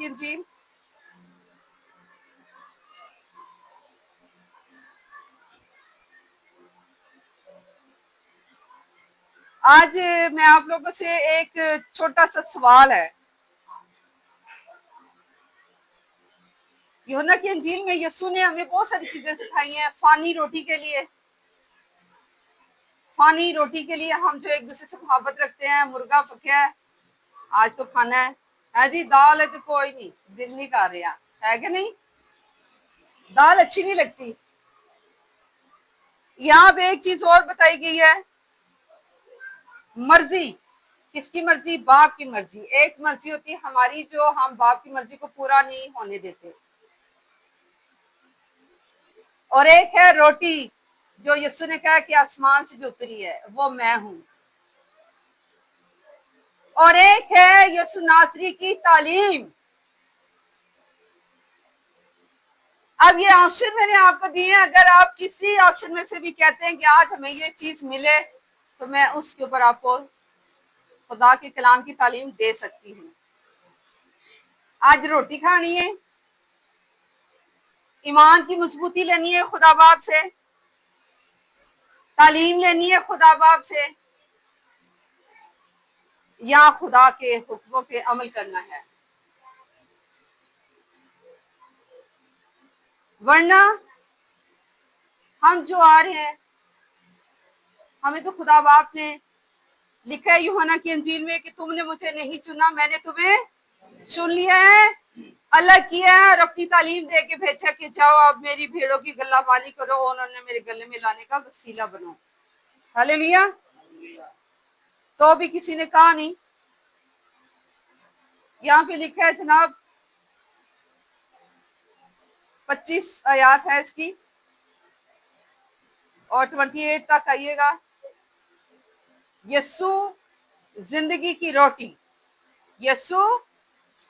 की इंजील। आज मैं आप लोगों से एक छोटा सा सवाल है। यूहन्ना की इंजील में यीशु ने हमें बहुत सारी चीजें सिखाई हैं। फानी रोटी के लिए, फानी रोटी के लिए हम जो एक दूसरे से मोहब्बत रखते हैं। मुर्गा पका है, आज तो खाना है जी। दाल है तो कोई नहीं, दिल नहीं कर रहा है कि नहीं, दाल अच्छी नहीं लगती। यहाँ पे एक चीज और बताई गई है, मर्जी। किसकी मर्जी? बाप की मर्जी। एक मर्जी होती है हमारी जो हम बाप की मर्जी को पूरा नहीं होने देते, और एक है रोटी जो यीशु ने कहा कि आसमान से जो उतरी है वो मैं हूं, और एक है यीशु नासरी की तालीम। अब ये ऑप्शन मैंने आपको दिए हैं। अगर आप किसी ऑप्शन में से भी कहते हैं कि आज हमें ये चीज मिले, तो मैं उसके ऊपर आपको खुदा के कलाम की तालीम दे सकती हूँ। आज रोटी खानी है, ईमान की मजबूती लेनी है खुदा बाप से, तालीम लेनी है खुदा बाप से, या खुदा के हुक्मों पे अमल करना है। वरना हम जो आ रहे हैं, हमें तो खुदा बाप ने लिखा है यूहन्ना की इंजील में कि तुमने मुझे नहीं चुना, मैंने तुम्हें चुन लिया है, अलग किया है, और अपनी तालीम दे के भेजा कि जाओ अब मेरी भेड़ों की गल्लाबानी करो, उन्होंने मेरे गले में लाने का वसीला बनो। हालेलुया। तो भी किसी ने कहा नहीं। यहाँ पे लिखा है जनाब, 25 आयत है इसकी, और 28 तक आइएगा। यीशु जिंदगी की रोटी, यीशु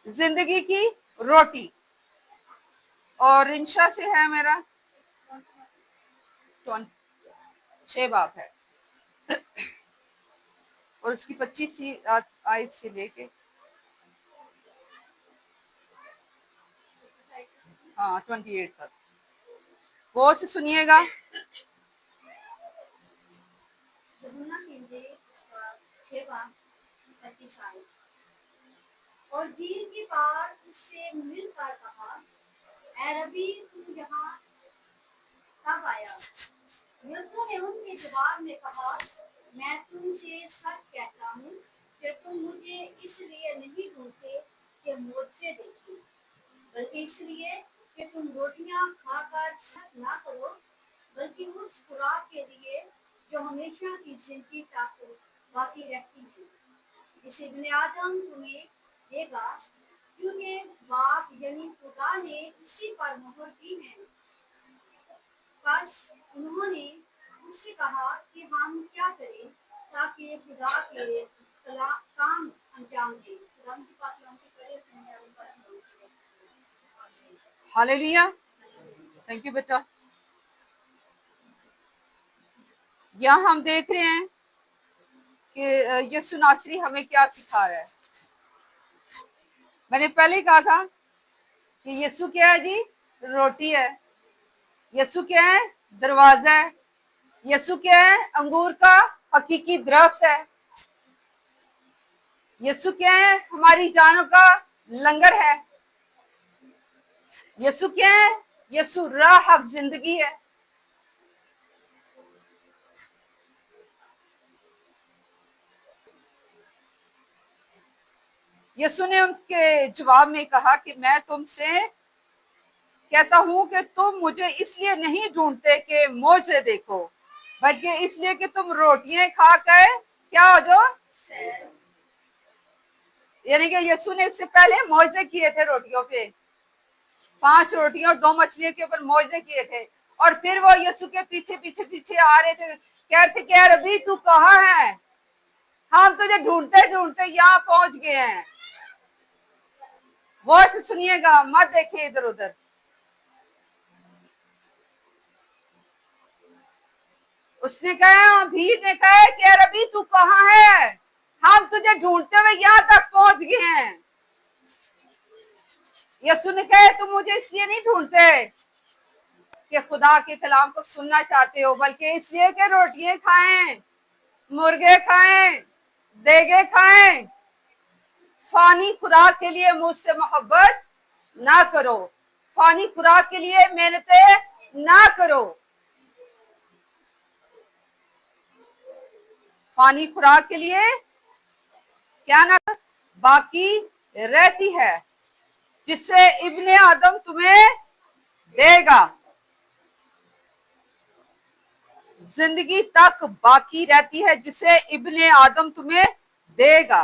जिंदगी की रोटी। और इंशा से है मेरा 6 बाप है, और उसकी 25 आयत से लेके 28 तक वो से सुनिएगा। और झील के पार उससे मिलकर कहा, ऐ रबी तू यहाँ कब आया? यीशु ने उनके जवाब में कहा, मैं तुमसे सच कहता हूँ कि तुम मुझे इसलिए नहीं ढूंढते कि मुझसे देखो, बल्कि इसलिए कि तुम रोटियां खाकर शक ना करो, बल्कि उस खुराक के लिए जो हमेशा की जिंदगी तक बाकी रहती है, जिसे इब्ने आदम तुम्हें देगा, क्योंकि बाप यानी खुदा ने उसी पर मोहर की है। बस उन्होंने उससे कहा कि हम क्या करें ताकि खुदा के काम अंजाम दें। हालेलुया, थैंक यू बेटा। यहाँ हम देख रहे हैं कि यीशु नासरी हमें क्या सिखा रहा है। मैंने पहले ही कहा था कि यीशु क्या है जी? रोटी है। यीशु क्या है? दरवाजा है। यीशु क्या है? अंगूर का हकीकी दरख्त है। यीशु क्या है? हमारी जानों का लंगर है। यीशु क्या है? यीशु राह हक जिंदगी है। यीशु ने उनके जवाब में कहा कि मैं तुमसे कहता हूं कि तुम मुझे इसलिए नहीं ढूंढते कि मुझे देखो, बल्कि इसलिए कि तुम रोटियां खाकर क्या हो जाओ। यानी कि यीशु ने इससे पहले मौजे किए थे रोटियों पे, 5 रोटियों और 2 मछलियों के ऊपर मौजे किए थे, और फिर वो यीशु के पीछे पीछे पीछे आ रहे थे, कहते कि रबी तू कहाँ है? हम तुझे ढूंढते ढूंढते यहाँ पहुंच गए हैं। गौर से सुनिएगा, मत देखिए इधर उधर। उसने कहा, भीड़ ने कहा कि रबी तू कहाँ है? हम तुझे ढूंढते हुए यहाँ तक पहुंच गए हैं। यसु ने कहा तुम मुझे इसलिए नहीं ढूंढते कि खुदा के कलाम को सुनना चाहते हो, बल्कि इसलिए कि रोटियां खाएं, मुर्गे खाएं, देगे खाएं। फानी खुराक के लिए मुझसे मोहब्बत ना करो, फानी खुराक के लिए मेहनतें ना करो। फानी खुराक के लिए क्या ना बाकी रहती है, जिससे इब्ने आदम तुम्हें देगा। जिंदगी तक बाकी रहती है जिसे इब्ने आदम तुम्हें देगा।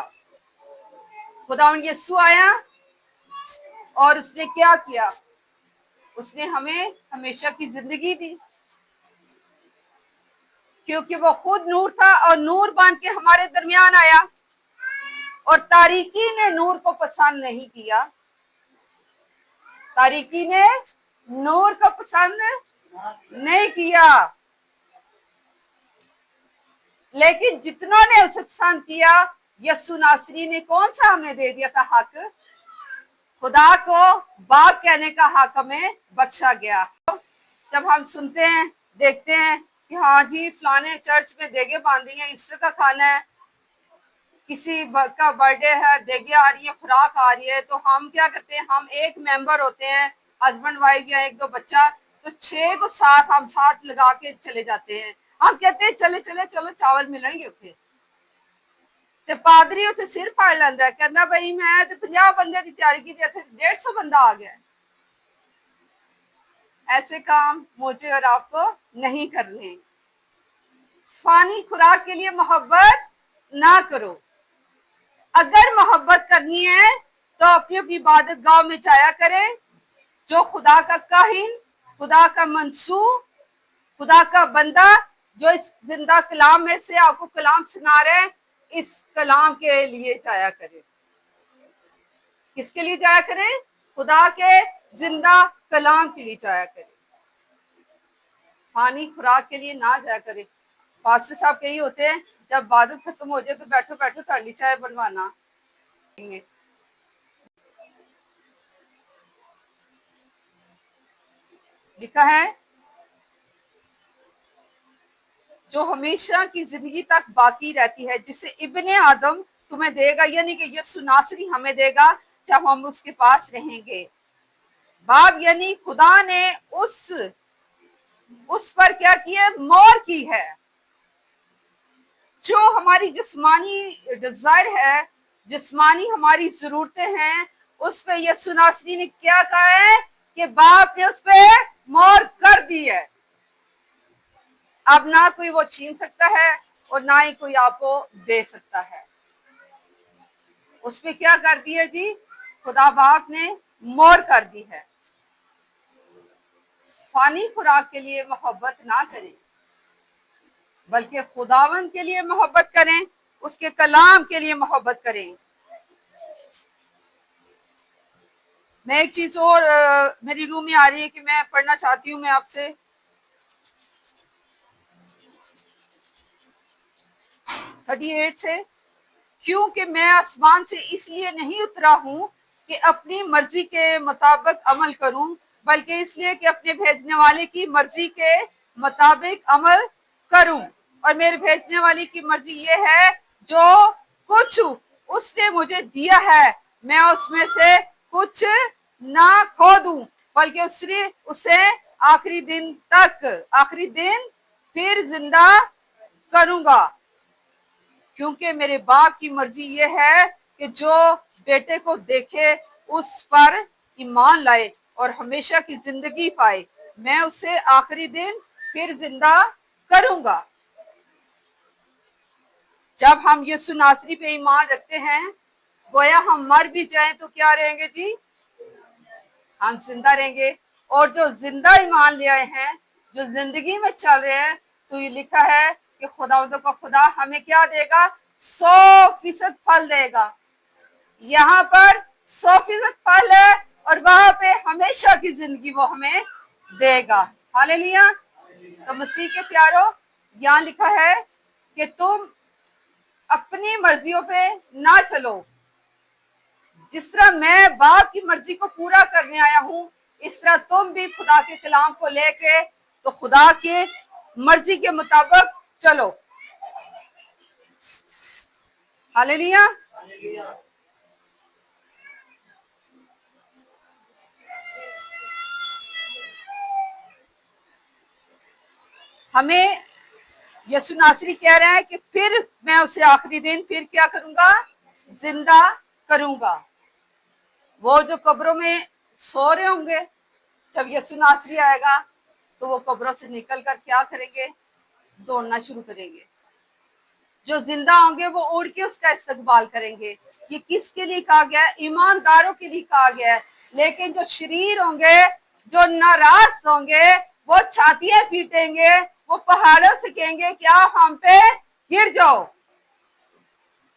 खुदावंद यीशु आया और उसने क्या किया? उसने हमें हमेशा की जिंदगी दी, क्योंकि वो खुद नूर था और नूर बन के हमारे दरमियान आया। और तारीकी ने नूर को पसंद नहीं किया, तारीकी ने नूर को पसंद नहीं किया, लेकिन जितनों ने उसे पसंद किया, यीशु नासरी ने कौन सा हमें दे दिया था हक? खुदा को बाप कहने का हक हमें बख्शा गया। जब हम सुनते हैं, देखते हैं कि हाँ जी फलाने चर्च में देगे बांधी है, ईस्टर का खाना है, किसी का बर्थडे है, देगे आ रही है, खुराक आ रही है, तो हम क्या करते हैं? हम एक मेंबर होते हैं, हस्बैंड वाइफ या एक दो बच्चा, तो 6 को साथ हम साथ लगा के चले जाते हैं। हम कहते हैं चले चले चलो चावल मिलणगे उत्थे, ते पादरी उत्थे सिर फाड़ लैंदा है, कहंदा भाई मैं ते 50 बंदे की तैयारी की, इत्थे 150 बंदा आ गया। ऐसे काम मुझे और आपको नहीं करने। फानी खुराक के लिए मोहब्बत ना करो। अगर मोहब्बत करनी है तो अपनी अपनी इबादत गांव में जाया करें। जो खुदा का काहिन, खुदा का मंसूब, खुदा का बंदा जो इस जिंदा कलाम में से आपको कलाम सुना रहे हैं, इस कलाम के लिए जाया करें। किसके लिए जाया करें? खुदा के जिंदा कलाम के लिए जाया करें, फानी खुराक के लिए ना जाया करें। पास्टर साहब कई होते हैं, जब इबादत खत्म हो जाए तो बैठो बैठो थाली चाय बनवाना। लिखा है जो हमेशा की जिंदगी तक बाकी रहती है, जिसे इब्ने आदम तुम्हें देगा, यानी कि यीशु नासरी हमें देगा जब हम उसके पास रहेंगे। बाप यानी खुदा ने उस पर क्या किया? मोहर की है। जो हमारी जिस्मानी डिजायर है, जिस्मानी हमारी जरूरतें हैं, उस पे यीशु नासरी ने क्या कहा है कि बाप ने उस पे मोहर कर दी है। अब ना कोई वो छीन सकता है और ना ही कोई आपको दे सकता है। उस पे क्या कर दी है जी? खुदा बाप ने मोहर कर दी है। फानी खुराक के लिए मोहब्बत ना करें, बल्कि खुदावंद के लिए मोहब्बत करें, उसके कलाम के लिए मोहब्बत करें। मैं एक चीज और मेरी रूह में आ रही है कि मैं पढ़ना चाहती हूँ मैं आपसे। 38 से, क्योंकि मैं आसमान से इसलिए नहीं उतरा हूँ कि अपनी मर्जी के मुताबिक अमल करूं, बल्कि इसलिए कि अपने भेजने वाले की मर्जी के मुताबिक अमल करूं। और मेरे भेजने वाले की मर्जी ये है, जो कुछ उसने मुझे दिया है मैं उसमें से कुछ ना खो दूं, बल्कि उसे आखिरी दिन फिर जिंदा करूंगा। क्योंकि मेरे बाप की मर्जी ये है कि जो बेटे को देखे उस पर ईमान लाए और हमेशा की जिंदगी पाए। मैं उसे आखिरी दिन फिर जिंदा करूंगा। जब हम यीशु नासरी पे ईमान रखते हैं, गोया हम मर भी जाएं तो क्या रहेंगे जी? हम जिंदा रहेंगे। और जो जिंदा ईमान ले आए हैं, जो जिंदगी में चल रहे हैं, तो ये लिखा है कि खुदावंद का खुदा हमें क्या देगा? 100% फल देगा। यहाँ पर 100% फल है और वहां पे हमेशा की जिंदगी वो हमें देगा। हालेलुया। तो मसीह के प्यारो, यहाँ लिखा है कि तुम अपनी मर्जियों पे ना चलो, जिस तरह मैं बाप की मर्जी को पूरा करने आया हूँ, इस तरह तुम भी खुदा के कलाम को लेके तो खुदा के मर्जी के मुताबिक चलो। हालेलुया। हमें यसु नासरी कह रहा है कि फिर मैं उसे आखिरी दिन फिर क्या करूंगा, जिंदा करूंगा। वो जो कब्रों में सो रहे होंगे, जब यसु नासरी आएगा तो वो कब्रों से निकल कर क्या करेंगे, दौड़ना शुरू करेंगे। जो जिंदा होंगे वो उड़ के उसका इस्तकबाल करेंगे। ये किसके लिए कहा गया है, ईमानदारों के लिए कहा गया है। लेकिन जो शरीर होंगे, जो नाराज होंगे, वो छातियां पीटेंगे, वो पहाड़ों से कहेंगे क्या हम पे गिर जाओ,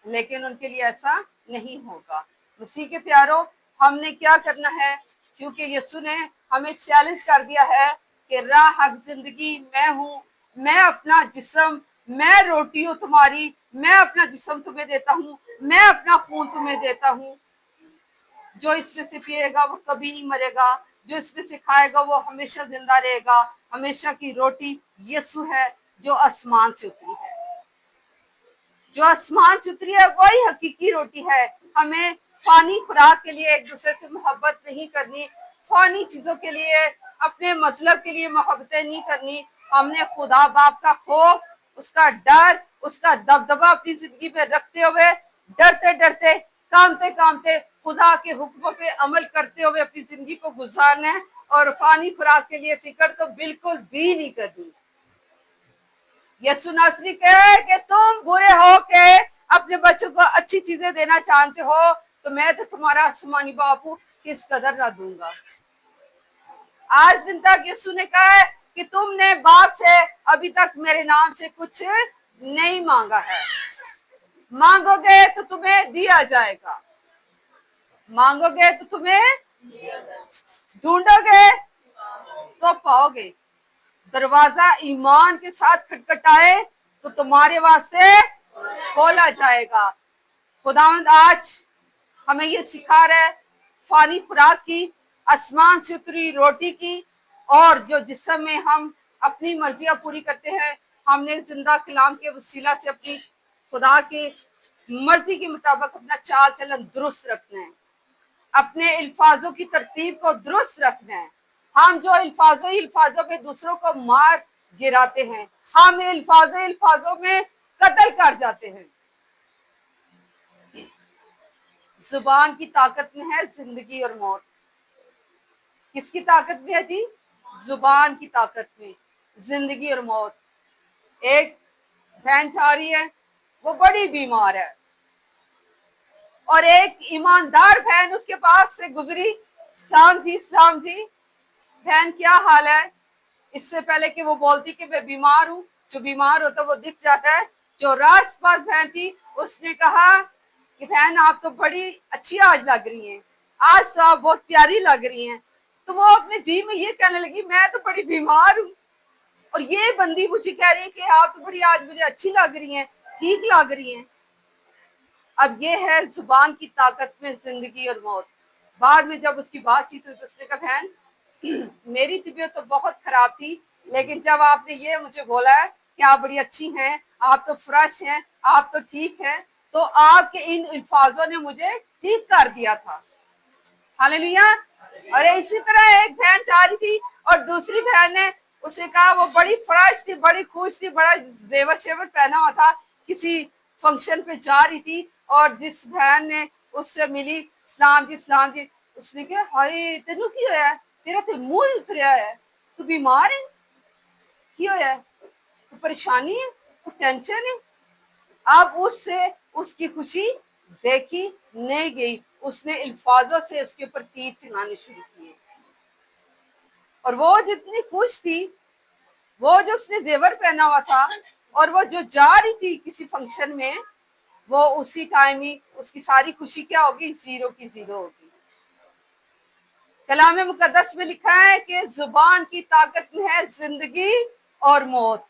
लेकिन उनके लिए ऐसा नहीं होगा। मसीह के प्यारों, हमने क्या करना है, क्योंकि यीशु ने हमें चैलेंज कर दिया है कि राह हक जिंदगी मैं हूँ, मैं अपना जिस्म, मैं रोटी हूँ तुम्हारी, मैं अपना जिस्म तुम्हें देता हूँ, मैं अपना खून तुम्हें देता हूँ। जो इसमें से पिएगा वो कभी नहीं मरेगा, जो इसमें से खाएगा वो हमेशा जिंदा रहेगा। हमेशा की रोटी यीशु है जो आसमान से उतरी है। जो आसमान से उतरी है वही हकीकी रोटी है। हमें फानी खुराक के लिए एक दूसरे से मोहब्बत नहीं करनी, फानी चीजों के लिए, अपने मतलब के लिए मोहब्बतें नहीं करनी। हमने खुदा बाप का खौफ, उसका डर, उसका दबदबा अपनी जिंदगी में रखते हुए, डरते डरते, कामते कामते, खुदा के हुक्मों पे अमल करते हुए अपनी जिंदगी को गुजारना है। और फानी खुराक के लिए फिक्र तो बिल्कुल भी नहीं करनी। यसु नासरी कहे कि तुम बुरे हो के अपने बच्चों को अच्छी चीजें देना चाहते हो, तो मैं तो तुम्हारा आसमानी बापू किस कदर ना दूंगा। आज दिन तक यसु ने कहा है कि तुमने बाप से अभी तक मेरे नाम से कुछ नहीं मांगा है, मांगोगे तो तुम्हें दिया जाएगा, मांगोगे तो तुम्हें, ढूंढोगे तो पाओगे, दरवाजा ईमान के साथ खटखटाए तो तुम्हारे वास्ते खोला जाएगा। खुदावंद आज हमें ये सिखा रहा है फानी खुराक की, आसमान से उतरी रोटी की, और जो जिस्म में हम अपनी मर्जियां पूरी करते हैं, हमने जिंदा कलाम के वसीला से अपनी खुदा के मर्जी के मुताबिक अपना चाल चलन दुरुस्त रखना है, अपने अल्फाजों की तरतीब को दुरुस्त रखना है। हम जो अल्फाजों में दूसरों को मार गिराते हैं, हम अल्फाजों में कत्ल कर जाते हैं। जुबान की ताकत में है जिंदगी और मौत। किसकी ताकत में है जी? जुबान की ताकत में जिंदगी और मौत। एक बहन जा रही है, वो बड़ी बीमार है, और एक ईमानदार बहन उसके पास से गुजरी, सलाम जी बहन क्या हाल है। इससे पहले कि वो बोलती कि मैं बीमार हूँ, जो बीमार होता वो दिख जाता है। जो रास पास बहन थी उसने कहा कि बहन आप तो बड़ी अच्छी आज लग रही हैं, आज तो आप बहुत प्यारी लग रही हैं। तो वो अपने जी में ये कहने लगी मैं तो बड़ी बीमार हूँ, और ये बंदी मुझे कह रही है कि आप तो बड़ी आज मुझे अच्छी लग रही हैं, ठीक लग रही हैं। अब ये है जुबान की ताकत में जिंदगी और मौत। बाद में जब उसकी बातचीत हुई तो उसने कहा बहन मेरी तबीयत तो बहुत खराब थी, लेकिन जब आपने ये मुझे बोला है कि आप बड़ी अच्छी हैं, आप तो फ्रेश हैं, आप तो ठीक हैं, तो आपके इन अल्फाजों ने मुझे ठीक कर दिया था। हालेलुया। और इसी तरह एक बहन जा रही थी और दूसरी बहन ने उसे कहा, वो बड़ी फ्रेश थी, बड़ी खुश थी, बड़ा जेवर शेवर पहना हुआ था, किसी फंक्शन पे जा रही थी, और जिस बहन ने उससे मिली, सलाम जी, उसने कहा हाय तेनू की होया, तेरा तो मुंह ही उतरिया है, तू बीमार है, की होया, तू परेशानी है, तू टेंशन है। अब उससे उसकी खुशी देखी नहीं गई, उसने अल्फाजों से उसके ऊपर तीर चलाने शुरू किए। और वो जितनी खुश थी, वो जो उसने जेवर पहना हुआ था, और वो जो जा रही थी किसी फंक्शन में, वो उसी टाइम ही उसकी सारी खुशी क्या होगी, जीरो की जीरो होगी। कलाम मुकद्दस में लिखा है कि जुबान की ताकत में है जिंदगी और मौत।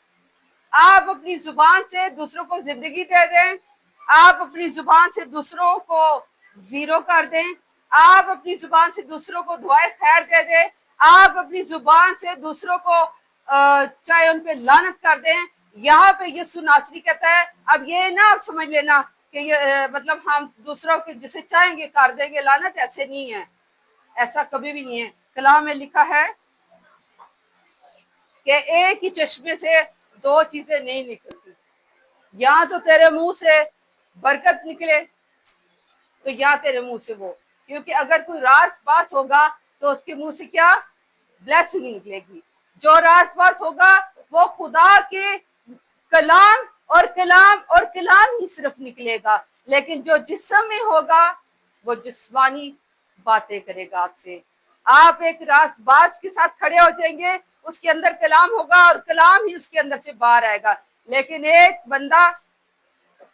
आप अपनी जुबान से दूसरों को जिंदगी दे दें, आप अपनी जुबान से दूसरों को जीरो कर दें। आप अपनी जुबान से दूसरों को दुआए खैर दे दें। आप अपनी जुबान से दूसरों को चाहे उन पे लानत कर दें। यहाँ पे यीशु नासरी कहता है, अब ये ना आप समझ लेना कि ये मतलब हम दूसरों के जिसे चाहेंगे कर देंगे लानत, ऐसे नहीं है, ऐसा कभी भी नहीं है। कलाम में लिखा है कि एक ही चश्मे से दो चीजें नहीं निकलती, या तो तेरे मुंह से बरकत निकले तो या तेरे मुंह से वो, क्योंकि अगर कोई रास बात होगा तो उसके मुंह से क्या ब्लेसिंग निकलेगी। जो रास बात होगा वो खुदा के कलाम और कलाम और कलाम ही सिर्फ निकलेगा। लेकिन जो जिस्म में होगा वो जिस्मानी बातें करेगा आपसे। आप एक रासबाज के साथ खड़े हो जाएंगे, उसके अंदर कलाम होगा और कलाम ही उसके अंदर से बाहर आएगा। लेकिन एक बंदा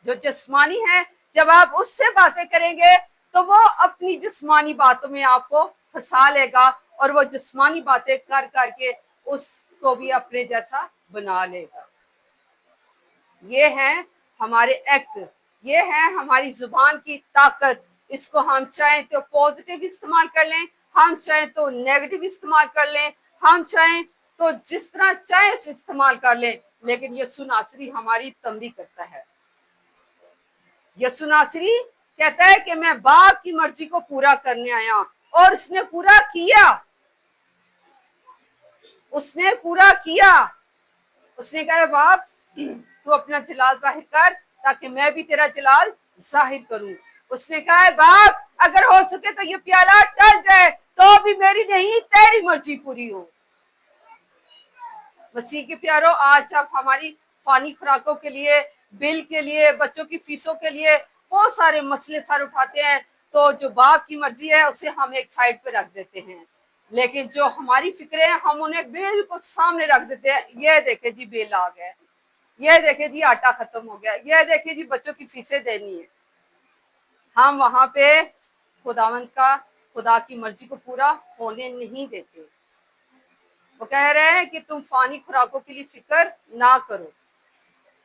जो जिस्मानी है, जब आप उससे बातें करेंगे तो वो अपनी जिस्मानी बातों में आपको फंसा लेगा और वो जिस्मानी बातें कर करके उसको भी अपने जैसा बना लेगा। ये है हमारे एक्ट, ये है हमारी जुबान की ताकत। इसको हम चाहें तो पॉजिटिव इस्तेमाल कर लें, हम चाहें तो नेगेटिव इस्तेमाल कर लें, हम चाहें तो जिस तरह चाहे उसे इस्तेमाल कर लें। लेकिन यीशु नासरी हमारी तंबी करता है। यीशु नासरी कहता है कि मैं बाप की मर्जी को पूरा करने आया, और उसने पूरा किया, उसने पूरा किया। उसने कहा बाप तू अपना जलाल जाहिर कर ताकि मैं भी तेरा जलाल जाहिर करूं। उसने कहा बाप अगर हो सके तो ये प्याला टल जाए तो भी मेरी नहीं तेरी मर्जी पूरी हो। मसीह के प्यारो, आज आप हमारी फानी खुराकों के लिए, बिल के लिए, बच्चों की फीसों के लिए बहुत सारे मसले सर उठाते हैं, तो जो बाप की मर्जी है उसे हम एक साइड पे रख देते हैं। लेकिन जो हमारी फिक्रें हैं हम उन्हें बिल्कुल सामने रख देते हैं। ये देखे जी बिल आ गया, ये देखे जी आटा खत्म हो गया, ये देखे जी बच्चों की फीसें देनी है। हम वहां पे खुदा की मर्जी को पूरा होने नहीं देते। वो कह रहे हैं कि तुम फानी खुराकों के लिए फिक्र ना करो,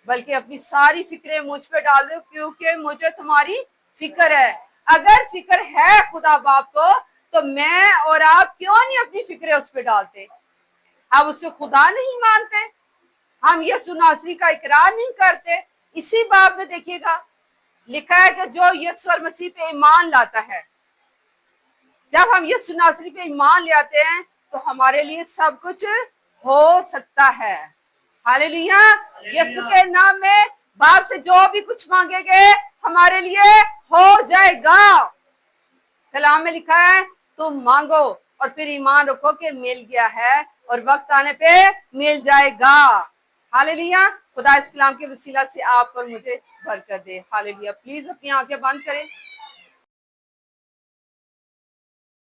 बल्कि अपनी सारी फिक्रें मुझ पे डाल दो, क्योंकि मुझे तुम्हारी फिक्र है। अगर फिक्र है खुदा बाप को तो मैं और आप क्यों नहीं अपनी फिक्रें उस पे डालते? हम उससे खुदा नहीं मानते, हम यीशु नासरी का इकरार नहीं करते। इसी बाब में देखिएगा लिखा है कि जो यीशु मसीह पे ईमान लाता है, जब हम यीशु नासरी पे ईमान ले आते हैं तो हमारे लिए सब कुछ हो सकता है। हालेलुया। यीशु के नाम में बाप से जो भी कुछ मांगेंगे हमारे लिए हो जाएगा। कलाम में लिखा है तुम मांगो और फिर ईमान रखो कि मिल गया है और वक्त आने पे मिल जाएगा। हालेलुया। खुदा इस कलाम के वसीला से आप और मुझे बरकत दे। हालेलुया। प्लीज अपनी आंखें बंद करें।